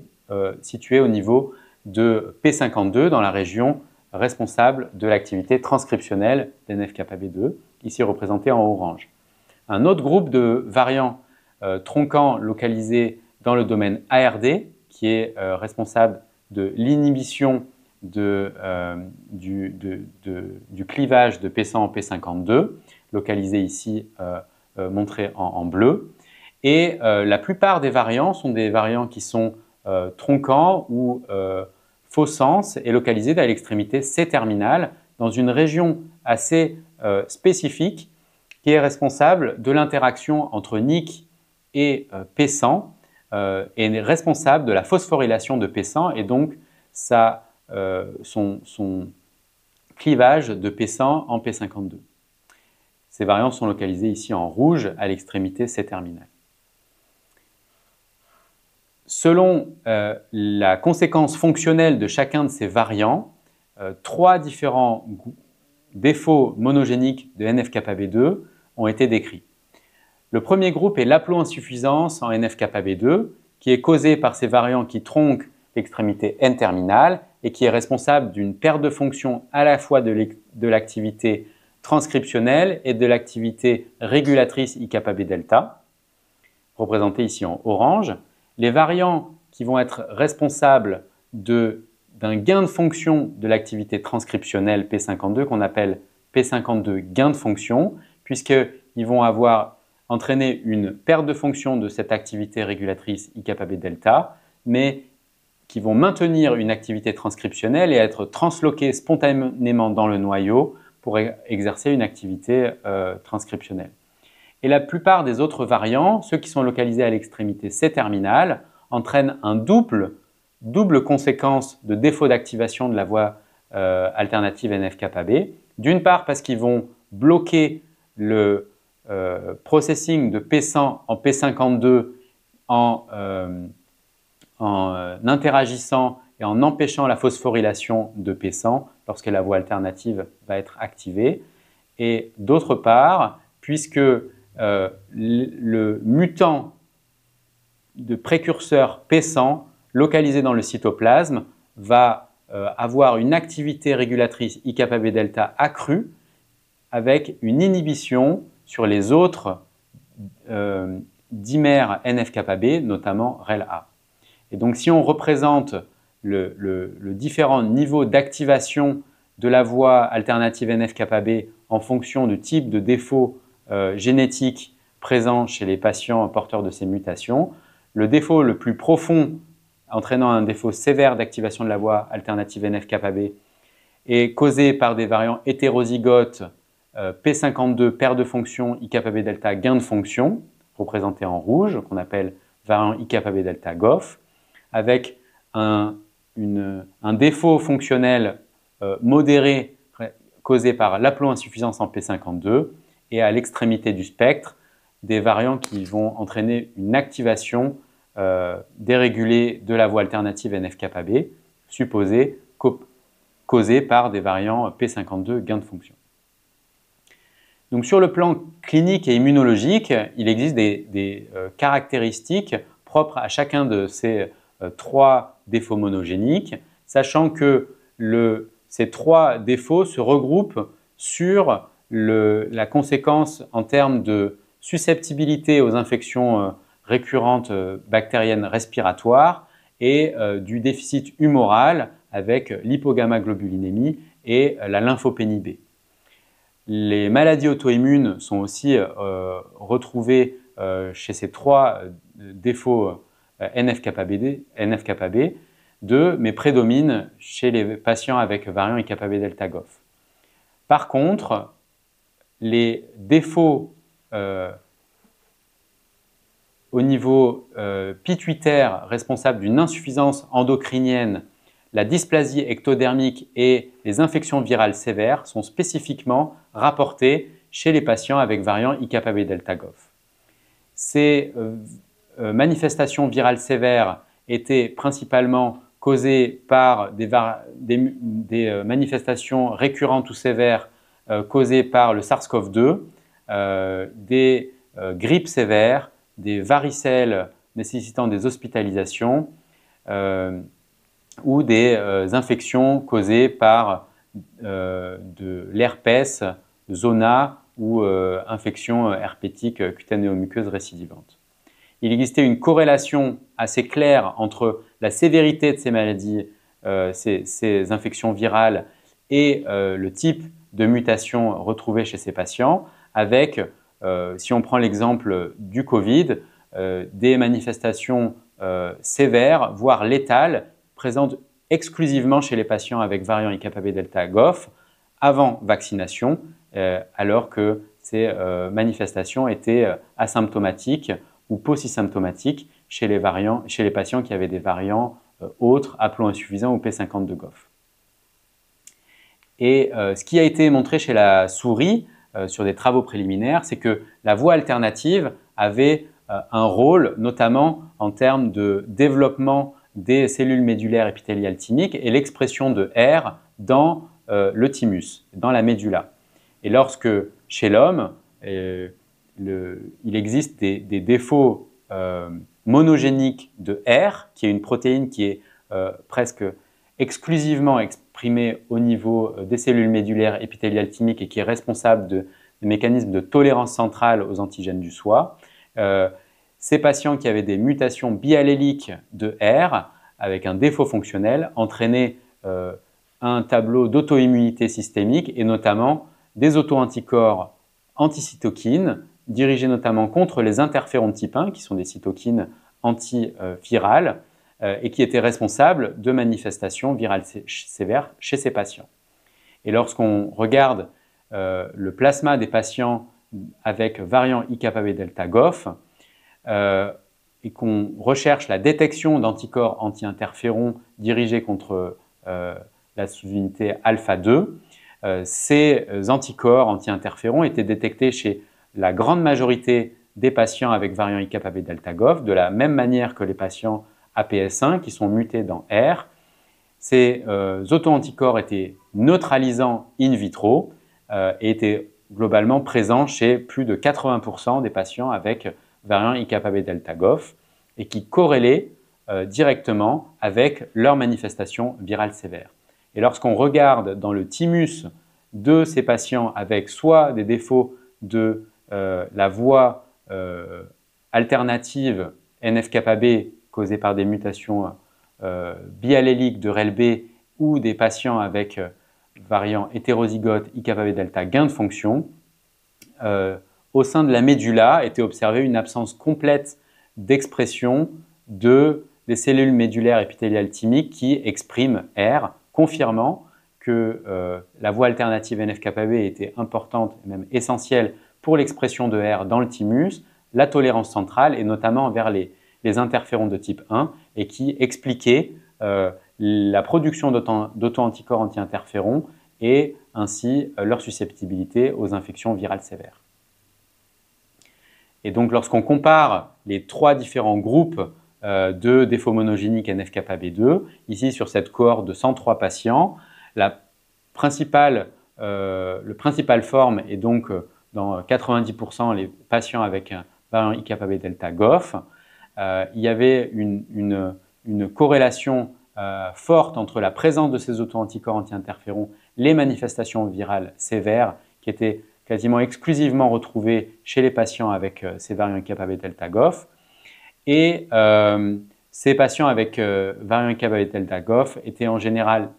situé au niveau de P52 dans la région responsable de l'activité transcriptionnelle d'NF-κB2, ici représenté en orange. Un autre groupe de variants tronquants localisés dans le domaine ARD, qui est responsable de l'inhibition du clivage de P100 en P52, localisé ici montré en bleu. Et la plupart des variants sont des variants qui sont tronquants ou faux sens et localisés à l'extrémité C-terminale dans une région assez spécifique qui est responsable de l'interaction entre NIC et P100 est responsable de la phosphorylation de P100 et donc son clivage de P100 en P52. Ces variants sont localisés ici en rouge à l'extrémité C-terminale. Selon la conséquence fonctionnelle de chacun de ces variants, 3 différents défauts monogéniques de NF-κB2 ont été décrits. Le premier groupe est l'haploinsuffisance en NF-κB2 qui est causée par ces variants qui tronquent l'extrémité N-terminale et qui est responsable d'une perte de fonction à la fois de l'activité transcriptionnelle et de l'activité régulatrice IkB delta, représentée ici en orange. Les variants qui vont être responsables d'un gain de fonction de l'activité transcriptionnelle P52 qu'on appelle P52 gain de fonction, puisqu'ils vont avoir entraîné une perte de fonction de cette activité régulatrice IkB delta, mais qui vont maintenir une activité transcriptionnelle et être transloqués spontanément dans le noyau pour exercer une activité transcriptionnelle. Et la plupart des autres variants, ceux qui sont localisés à l'extrémité C-terminale, entraînent un double conséquence de défaut d'activation de la voie alternative NF-κB. D'une part parce qu'ils vont bloquer le processing de P100 en P52 en interagissant et en empêchant la phosphorylation de P100 lorsque la voie alternative va être activée. Et d'autre part, puisque le mutant de précurseur P100 localisé dans le cytoplasme va avoir une activité régulatrice IkB delta accrue avec une inhibition sur les autres dimères NF-κB, notamment REL-A. Et donc si on représente le différent niveau d'activation de la voie alternative NF-kappa-B en fonction du type de défaut génétique présent chez les patients porteurs de ces mutations. Le défaut le plus profond, entraînant un défaut sévère d'activation de la voie alternative NF-kappa-B, est causé par des variants hétérozygotes P52, paire de fonctions I-kappa-B delta, gain de fonction, représenté en rouge, qu'on appelle variant I-kappa-B delta GOF, avec un défaut fonctionnel modéré causé par l'haploinsuffisance en P52 et à l'extrémité du spectre, des variants qui vont entraîner une activation dérégulée de la voie alternative NF-kappa-B, supposée causée par des variants P52 gain de fonction. Donc, sur le plan clinique et immunologique, il existe des caractéristiques propres à chacun de ces trois défauts monogéniques, sachant que ces trois défauts se regroupent sur la conséquence en termes de susceptibilité aux infections récurrentes bactériennes respiratoires et du déficit humoral avec l'hypogammaglobulinémie et la lymphopénie B. Les maladies auto-immunes sont aussi retrouvées chez ces trois défauts NF-kappa-B, mais prédominent chez les patients avec variant I-kappa-B delta GOF. Par contre, les défauts au niveau pituitaire responsables d'une insuffisance endocrinienne, la dysplasie ectodermique et les infections virales sévères sont spécifiquement rapportés chez les patients avec variant I-kappa-B delta GOF. Ces manifestations virales sévères étaient principalement causées par des manifestations récurrentes ou sévères causées par le SARS-CoV-2, des grippes sévères, des varicelles nécessitant des hospitalisations ou des infections causées par de l'herpès, zona ou infection herpétique cutanéo-muqueuse récidivante. Il existait une corrélation assez claire entre la sévérité de ces maladies, ces infections virales et le type de mutation retrouvée chez ces patients avec, si on prend l'exemple du Covid, des manifestations sévères, voire létales, présentes exclusivement chez les patients avec variant I-kappa-B delta GOF avant vaccination, alors que ces manifestations étaient asymptomatiques ou paucisymptomatiques chez les patients qui avaient des variants autres, haplo-insuffisants ou P52 GOF. Et ce qui a été montré chez la souris sur des travaux préliminaires, c'est que la voie alternative avait un rôle, notamment en termes de développement des cellules médulaires épithéliales thymiques et l'expression de R dans le thymus, dans la médula. Et lorsque chez l'homme, il existe des défauts monogéniques de R, qui est une protéine qui est presque exclusivement exprimée au niveau des cellules médulaires épithéliales thymiques et qui est responsable des mécanismes de tolérance centrale aux antigènes du soi. Ces patients qui avaient des mutations bialléliques de R avec un défaut fonctionnel entraînaient un tableau d'auto-immunité systémique et notamment des auto-anticorps anti-cytokines dirigés notamment contre les interférons de type 1 qui sont des cytokines antivirales et qui étaient responsables de manifestations virales sévères chez ces patients. Et lorsqu'on regarde le plasma des patients avec variant I-kappa-B delta GOF, et qu'on recherche la détection d'anticorps anti-interférons dirigés contre la sous-unité alpha-2, ces anticorps anti-interférons étaient détectés chez la grande majorité des patients avec variant I-kappa-B delta GOF, de la même manière que les patients APS1 qui sont mutés dans R. Ces auto-anticorps étaient neutralisants in vitro et étaient globalement présents chez plus de 80% des patients avec variant I-kappa-B delta GOF et qui corrélaient directement avec leur manifestation virale sévère. Et lorsqu'on regarde dans le thymus de ces patients avec soit des défauts de la voie alternative NF-kappa-B causée par des mutations bialléliques de REL-B ou des patients avec variant hétérozygote IKB delta gain de fonction, au sein de la médulla était observée une absence complète d'expression des cellules médullaires épithéliales thymiques qui expriment R, confirmant que la voie alternative NF-κB était importante et même essentielle pour l'expression de R dans le thymus, la tolérance centrale et notamment vers les interférons de type 1 et qui expliquait la production d'auto-anticorps anti-interférons et ainsi leur susceptibilité aux infections virales sévères. Et donc lorsqu'on compare les trois différents groupes de défauts monogéniques NF-κB2, ici sur cette cohorte de 103 patients, le principal forme est donc dans 90% les patients avec un variant IKB delta GOF. Il y avait une corrélation forte entre la présence de ces auto-anticorps anti-interférons, les manifestations virales sévères qui étaient quasiment exclusivement retrouvées chez les patients avec ces variants IKB delta GOF. Et ces patients avec variant IKB delta GOF étaient en général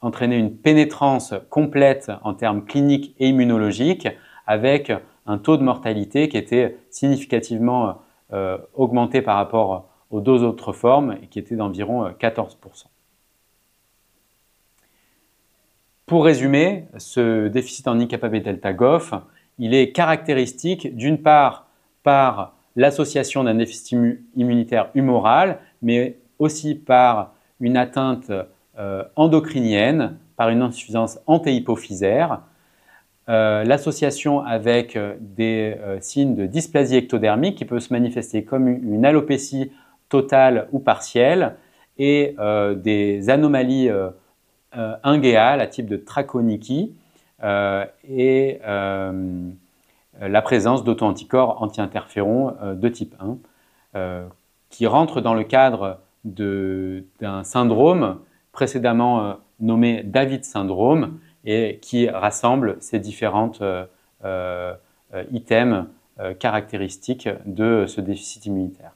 entraîner une pénétrance complète en termes cliniques et immunologiques avec un taux de mortalité qui était significativement augmenté par rapport aux deux autres formes et qui était d'environ 14%. Pour résumer, ce déficit en IKB delta GOF, il est caractéristique d'une part par l'association d'un déficit immunitaire humoral, mais aussi par une atteinte endocrinienne, par une insuffisance antéhypophysaire, l'association avec des signes de dysplasie ectodermique qui peut se manifester comme une alopécie totale ou partielle et des anomalies ingéales à type de trachonikie et la présence d'auto-anticorps anti-interférons de type 1 qui rentrent dans le cadre d'un syndrome précédemment nommé David syndrome et qui rassemble ces différentes items caractéristiques de ce déficit immunitaire.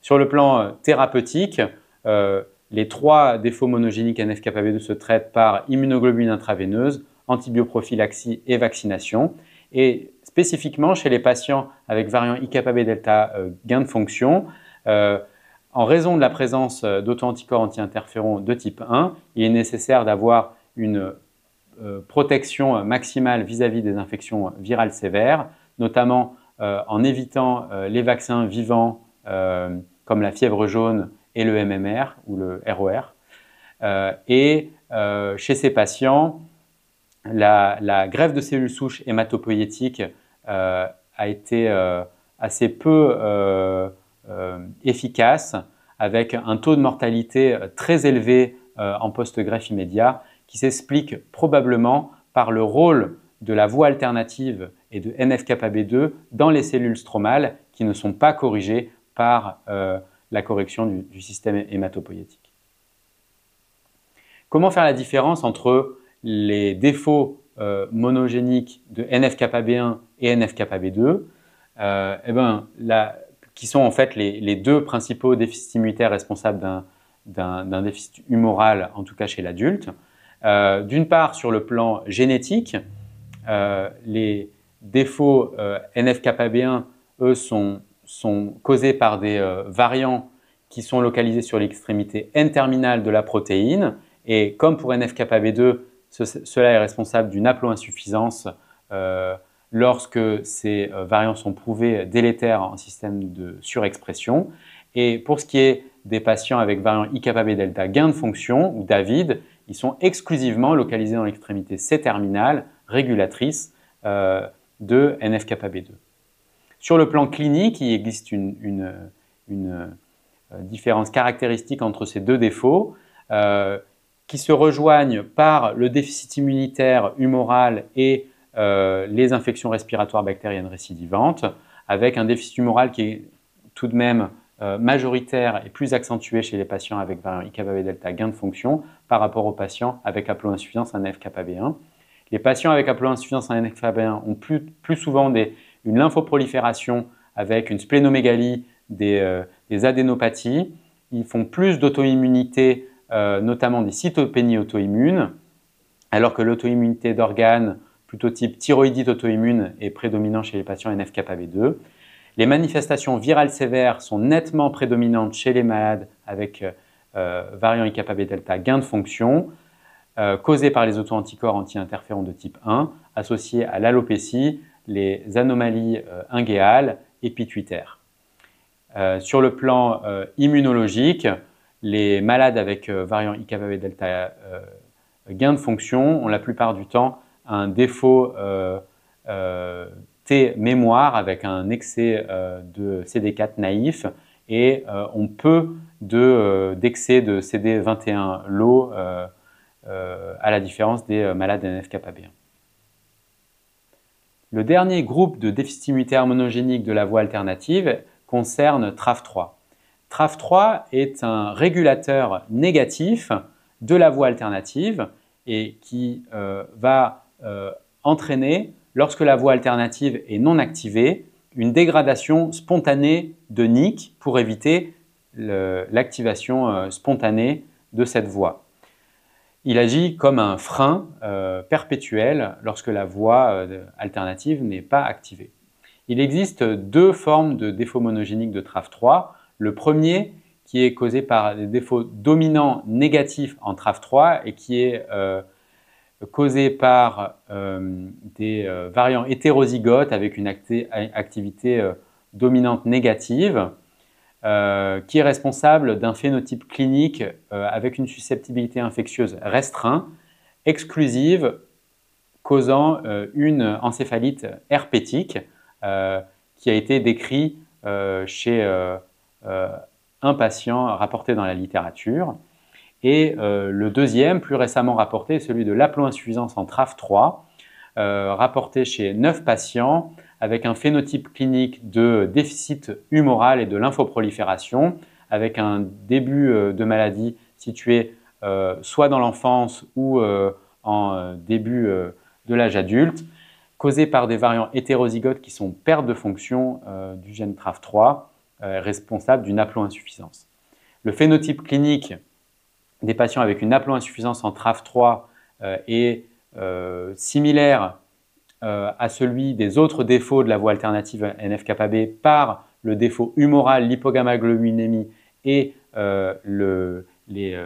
Sur le plan thérapeutique, les trois défauts monogéniques NF-κB2 se traitent par immunoglobuline intraveineuse, antibioprophylaxie et vaccination. Et spécifiquement chez les patients avec variant IKB delta gain de fonction, en raison de la présence d'auto-anticorps anti-interférons de type 1, il est nécessaire d'avoir une protection maximale vis-à-vis des infections virales sévères, notamment en évitant les vaccins vivants comme la fièvre jaune et le MMR ou le ROR. Chez ces patients, la greffe de cellules souches hématopoïétiques a été assez peu efficace, avec un taux de mortalité très élevé en post-greffe immédiat, qui s'explique probablement par le rôle de la voie alternative et de NF-κB2 dans les cellules stromales qui ne sont pas corrigées par la correction du système hématopoïétique. Comment faire la différence entre les défauts monogéniques de NF-κB1 et NF-κB2 qui sont en fait les deux principaux déficits immunitaires responsables d'un déficit humoral, en tout cas chez l'adulte. D'une part, sur le plan génétique, les défauts NF-κB1, eux, sont causés par des variants qui sont localisés sur l'extrémité N-terminale de la protéine. Et comme pour NF-κB2, cela est responsable d'une haploinsuffisance lorsque ces variants sont prouvés délétères en système de surexpression. Et pour ce qui est des patients avec variant IKB delta gain de fonction ou David, ils sont exclusivement localisés dans l'extrémité C-terminale régulatrice de NF-κB2. Sur le plan clinique, il existe une différence caractéristique entre ces deux défauts qui se rejoignent par le déficit immunitaire humoral et les infections respiratoires bactériennes récidivantes, avec un déficit humoral qui est tout de même majoritaire et plus accentué chez les patients avec variant IKB delta gain de fonction par rapport aux patients avec haploinsuffisance en NF-κB1. Les patients avec haploinsuffisance en NF-κB1 ont plus souvent une lymphoprolifération avec une splénomégalie, des adénopathies ils font plus d'auto-immunité, notamment des cytopénies auto-immunes, alors que l'auto-immunité d'organes plutôt type thyroïdite auto-immune est prédominant chez les patients NF-κB2. Les manifestations virales sévères sont nettement prédominantes chez les malades avec variant IκB delta gain de fonction, causés par les auto-anticorps anti-interférons de type 1, associés à l'alopécie, les anomalies inguéales et pituitaires. Sur le plan immunologique, les malades avec variant IkB delta gain de fonction ont la plupart du temps un défaut T mémoire avec un excès de CD4 naïf et on peu d'excès de CD21 low à la différence des malades NF-κB1. Le dernier groupe de déficit immunitaire monogénique de la voie alternative concerne TRAF3. TRAF3 est un régulateur négatif de la voie alternative et qui va entraîner, lorsque la voie alternative est non activée, une dégradation spontanée de NIC pour éviter l'activation spontanée de cette voie. Il agit comme un frein perpétuel lorsque la voie alternative n'est pas activée. Il existe deux formes de défauts monogéniques de TRAF3. Le premier qui est causé par des défauts dominants négatifs en TRAF3 et qui est causé par des variants hétérozygotes avec une activité dominante négative qui est responsable d'un phénotype clinique avec une susceptibilité infectieuse restreinte, exclusive, causant une encéphalite herpétique qui a été décrit chez un patient rapporté dans la littérature. Et le deuxième, plus récemment rapporté, est celui de l'haploinsuffisance en TRAF3, rapporté chez 9 patients avec un phénotype clinique de déficit humoral et de lymphoprolifération, avec un début de maladie situé soit dans l'enfance ou en début de l'âge adulte, causé par des variants hétérozygotes qui sont perte de fonction du gène TRAF3, responsable d'une haploinsuffisance. Le phénotype clinique des patients avec une haploinsuffisance en TRAF3 est similaire à celui des autres défauts de la voie alternative NF-κB par le défaut humoral, l'hypogammaglobulinémie et les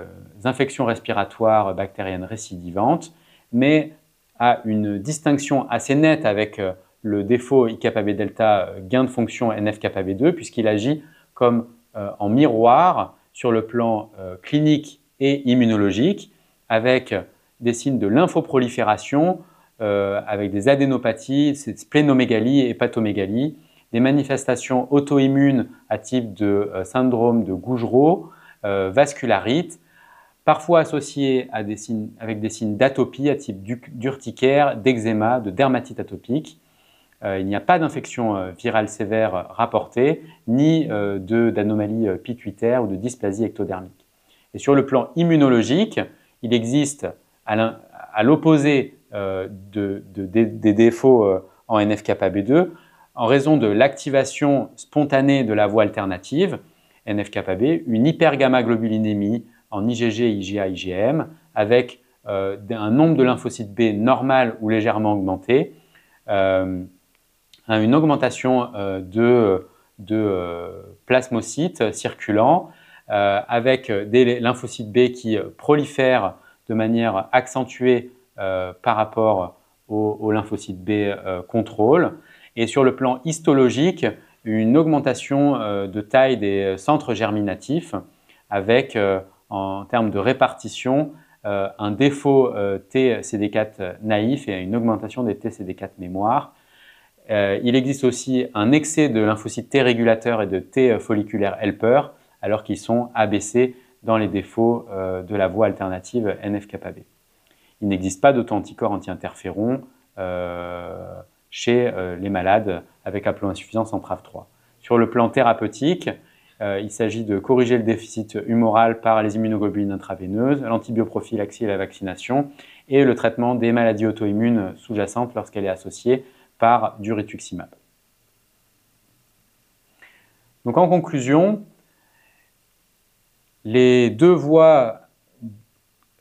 infections respiratoires bactériennes récidivantes, mais a une distinction assez nette avec le défaut IkB delta gain de fonction NF-κB2 puisqu'il agit comme en miroir sur le plan clinique et immunologique avec des signes de lymphoprolifération, avec des adénopathies, splénomégalie et hépatomégalie, des manifestations auto-immunes à type de syndrome de Gougerot, vascularite, parfois associées avec des signes d'atopie à type d'urticaire, d'eczéma, de dermatite atopique. Il n'y a pas d'infection virale sévère rapportée, ni d'anomalie pituitaire ou de dysplasie ectodermique. Et sur le plan immunologique, il existe à l'opposé des défauts en NF-κB2 en raison de l'activation spontanée de la voie alternative NF-κB, une hypergammaglobulinémie en IgG, IgA, IgM avec un nombre de lymphocytes B normal ou légèrement augmenté, une augmentation de plasmocytes circulants avec des lymphocytes B qui prolifèrent de manière accentuée par rapport aux lymphocytes B contrôle. Et sur le plan histologique, une augmentation de taille des centres germinatifs avec, en termes de répartition, un défaut TCD4 naïf et une augmentation des TCD4 mémoire. Il existe aussi un excès de lymphocytes T régulateurs et de T folliculaires helper alors qu'ils sont abaissés dans les défauts de la voie alternative NF-κB. Il n'existe pas d'auto-anticorps anti-interférons chez les malades avec haploinsuffisance en TRAF3. Sur le plan thérapeutique, il s'agit de corriger le déficit humoral par les immunoglobulines intraveineuses, l'antibioprophylaxie et la vaccination et le traitement des maladies auto-immunes sous-jacentes lorsqu'elle est associée par du rituximab. Donc en conclusion, Les deux voies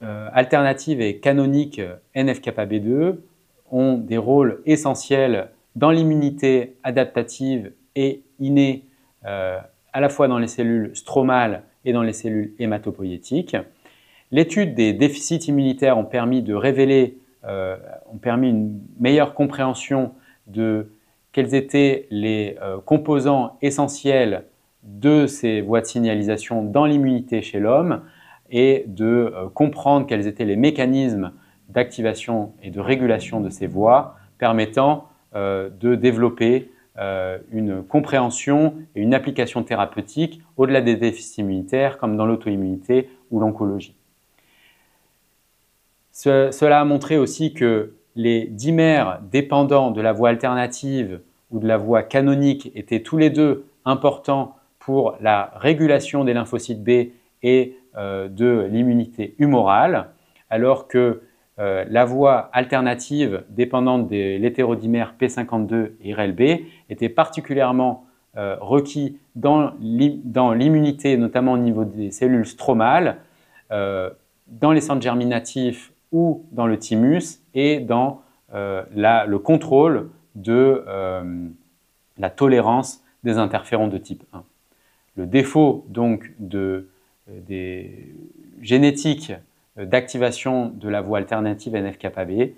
alternatives et canoniques NF-κB2 ont des rôles essentiels dans l'immunité adaptative et innée à la fois dans les cellules stromales et dans les cellules hématopoïétiques. L'étude des déficits immunitaires ont permis de révéler, une meilleure compréhension de quels étaient les composants essentiels de ces voies de signalisation dans l'immunité chez l'homme et de comprendre quels étaient les mécanismes d'activation et de régulation de ces voies permettant de développer une compréhension et une application thérapeutique au-delà des déficits immunitaires comme dans l'auto-immunité ou l'oncologie. Cela a montré aussi que les dimères dépendants de la voie alternative ou de la voie canonique étaient tous les deux importants pour la régulation des lymphocytes B et de l'immunité humorale, alors que la voie alternative dépendante de l'hétérodimère P52 et IRLB était particulièrement requis dans l'immunité, notamment au niveau des cellules stromales, dans les centres germinatifs ou dans le thymus et dans le contrôle de la tolérance des interférons de type 1. Le défaut donc des génétiques d'activation de la voie alternative NF-κB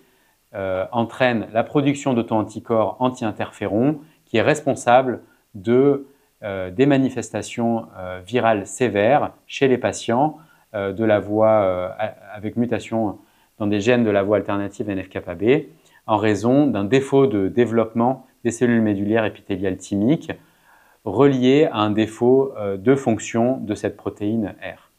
entraîne la production d'auto-anticorps anti-interférons qui est responsable des manifestations virales sévères chez les patients de la voie avec mutation dans des gènes de la voie alternative NF-κB en raison d'un défaut de développement des cellules médulaires épithéliales thymiques relié à un défaut de fonction de cette protéine R.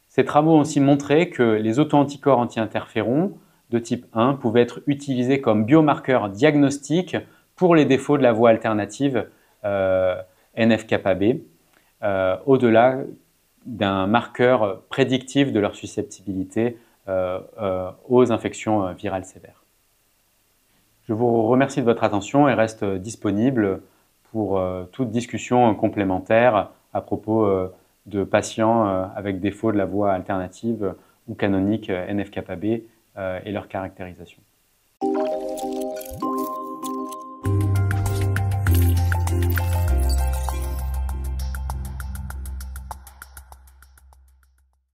Ces travaux ont aussi montré que les auto-anticorps anti-interférons de type 1 pouvaient être utilisés comme biomarqueurs diagnostiques pour les défauts de la voie alternative NF-κB, au-delà d'un marqueur prédictif de leur susceptibilité aux infections virales sévères. Je vous remercie de votre attention et reste disponible pour toute discussion complémentaire à propos de patients avec défaut de la voie alternative ou canonique NF-κB et leur caractérisation.